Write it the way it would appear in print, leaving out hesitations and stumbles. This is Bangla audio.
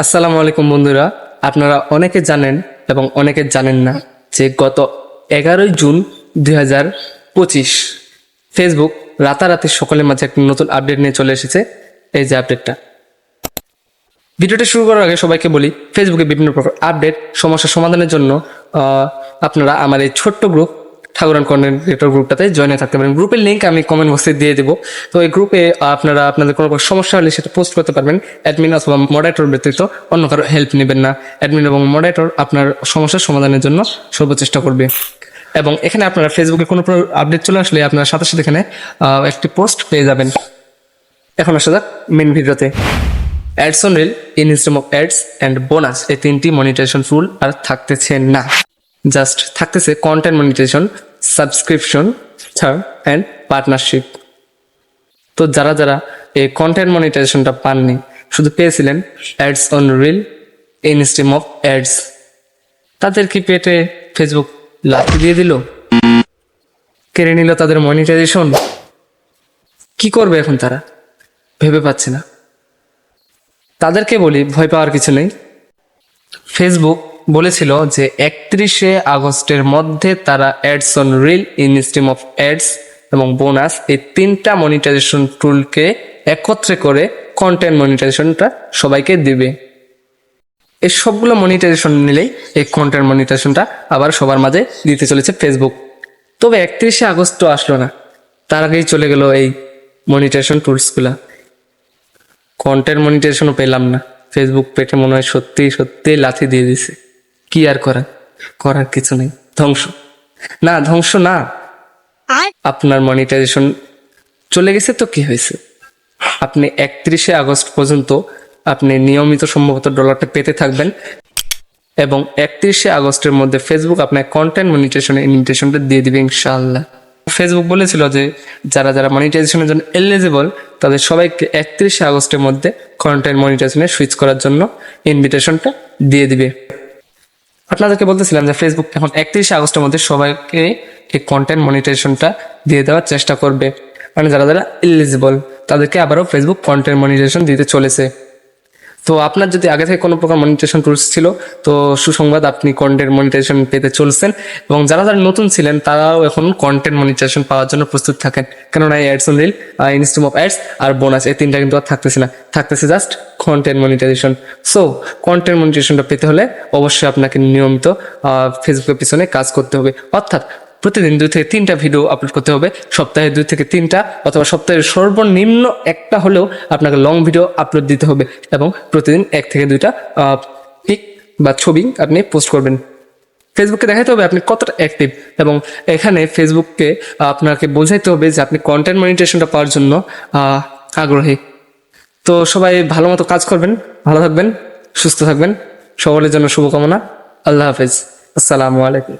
আসসালামু আলাইকুম বন্ধুরা, আপনারা অনেকে জানেন এবং অনেকে জানেন না যে গত 11ই জুন 2025 ফেসবুক রাতারাতি সকলের মাঝে একটি নতুন আপডেট নিয়ে চলে এসেছে। এই যে আপডেটটা, ভিডিওটা শুরু করার আগে সবাইকে বলি, ফেসবুকে বিভিন্ন প্রকার আপডেট সমস্যা সমাধানের জন্য আপনারা আমার এই ছোট্ট গ্রুপ ঠাকুরান কন্টেন্ট ক্রিয়েটর গ্রুপটাতে জয়েন থাকতে পারেন। গ্রুপের লিঙ্ক আমি কমেন্ট বক্সে দিয়ে দেবো। তো এই গ্রুপে আপনারা আপনাদের কোনো সমস্যা হলে সেটা পোস্ট করতে পারবেন। অ্যাডমিন অথবা মডারেটর ব্যতীত অন্য কারো হেল্প নেবেন না। অ্যাডমিন এবং মডারেটর আপনার সমস্যার সমাধানের জন্য সর্বচেষ্টা করবে। এবং এখানে আপনারা ফেসবুকে কোনো আপডেট চলে আসলে আপনারা সাথে সাথে এখানে একটি পোস্ট পেয়ে যাবেন। এখন আসা যাক মেন ভিডিওতে। Ads on reel, instead of ads and bonus, এই তিনটি মনিটাইজেশন টুল আর থাকতেছে না। জাস্ট থাকতেছে content monetization, subscription, third and partnership. তো যারা যারা এই কন্টেন্ট মনিটাইজেশনটা পাননি, শুধু পেয়েছিলেন ads on reel, instead of ads, তাদের কি পেটে ফেসবুক লাথি দিয়ে দিল, কেড়ে নিল তাদের মনিটাইজেশন? কি করবে এখন তারা ভেবে পাচ্ছে না। তাদেরকে বলি, ভয় পাওয়ার কিছু নেই। ফেসবুক বলেছিল যে 31শে আগস্টের মধ্যে তারা ads on reel, instead of ads এবং বোনাস, এই তিনটা মনিটাইজেশন টুলকে একত্রে করে কন্টেন্ট মনিটাইজেশনটা সবাইকে দিবে। এই সবগুলো মনিটাইজেশন নিলেই এই কন্টেন্ট মনিটাইজেশনটা আবার সবার মাঝে দিতে চলেছে ফেসবুক। তবে 31শে আগস্ট তো আসলো না, তার আগেই চলে গেল এই মনিটাইজেশন টুলসগুলা। কন্টেন্ট মনিটাইজেশনও পেলাম না। ফেসবুক পেটে মনে হয় সত্যি সত্যি লাথি দিয়ে দিছে। কি আর করার কিছু নেই। ধ্বংস না, আপনার মনিটাইজেশন চলে গেছে তো কি হয়েছে? আপনি 31শে আগস্ট পর্যন্ত আপনি নিয়মিত সম্ভবত ডলারটা পেতে থাকবেন এবং 31শে আগস্টের মধ্যে ফেসবুক আপনার কন্টেন্ট মনিটাইজেশনের ইনভিটেশনটা দিয়ে দিবে ইনশাআল্লাহ। ফেসবুক বলেছিল যে যারা যারা মনিটাইজেশনের জন্য এলিজিবল তাদের সবাইকে 31শে আগস্টের মধ্যে কন্টেন্ট মনিটাইজেশনে সুইচ করার জন্য ইনভিটেশনটা দিয়ে দিবে। আপনাদেরকে বলতেছিলাম যে ফেসবুক এখন 31শে আগস্টের মধ্যে সবাইকে এই কন্টেন্ট মনিটাইজেশনটা দিয়ে দেওয়ার চেষ্টা করবে। মানে যারা যারা এলিজিবল তাদেরকে আবারও ফেসবুক কন্টেন্ট মনিটাইজেশন দিতে চলেছে। তো আপনার যদি আগে থেকে কোনো প্রকার মনিটাইজেশন টুলস ছিল তো সুসংবাদ, আপনি কন্টেন্ট মনিটাইজেশন পেতে চলছেন। এবং যারা যারা নতুন ছিলেন তারাও এখন কন্টেন্ট মনিটাইজেশন পাওয়ার জন্য প্রস্তুত থাকেন, কেননা এই ads on reel, instead of ads আর বোনাস, এই তিনটা কিন্তু আর থাকতেছে না, থাকতেছে just content monetization. So content মনিটাইজেশনটা পেতে হলে অবশ্যই আপনাকে নিয়মিত ফেসবুকের পিছনে কাজ করতে হবে। অর্থাৎ প্রতিদিন 2 থেকে 3টা ভিডিও আপলোড করতে হবে, সপ্তাহে 2 থেকে 3টা, অথবা সপ্তাহের সর্বনিম্ন একটা হলেও আপনাকে লং ভিডিও আপলোড দিতে হবে এবং প্রতিদিন 1 থেকে 2টা পিক বা ছবি আপনি পোস্ট করবেন। ফেসবুককে দেখাতে হবে আপনি কতটা অ্যাক্টিভ, এবং এখানে ফেসবুককে আপনাকে বোঝাইতে হবে যে আপনি কন্টেন্ট মনিটাইজেশনটা পাওয়ার জন্য আগ্রহী। তো সবাই ভালো মতো কাজ করবেন, ভালো থাকবেন, সুস্থ থাকবেন, সকলের জন্য শুভকামনা। আল্লাহ হাফেজ, আসসালামু আলাইকুম।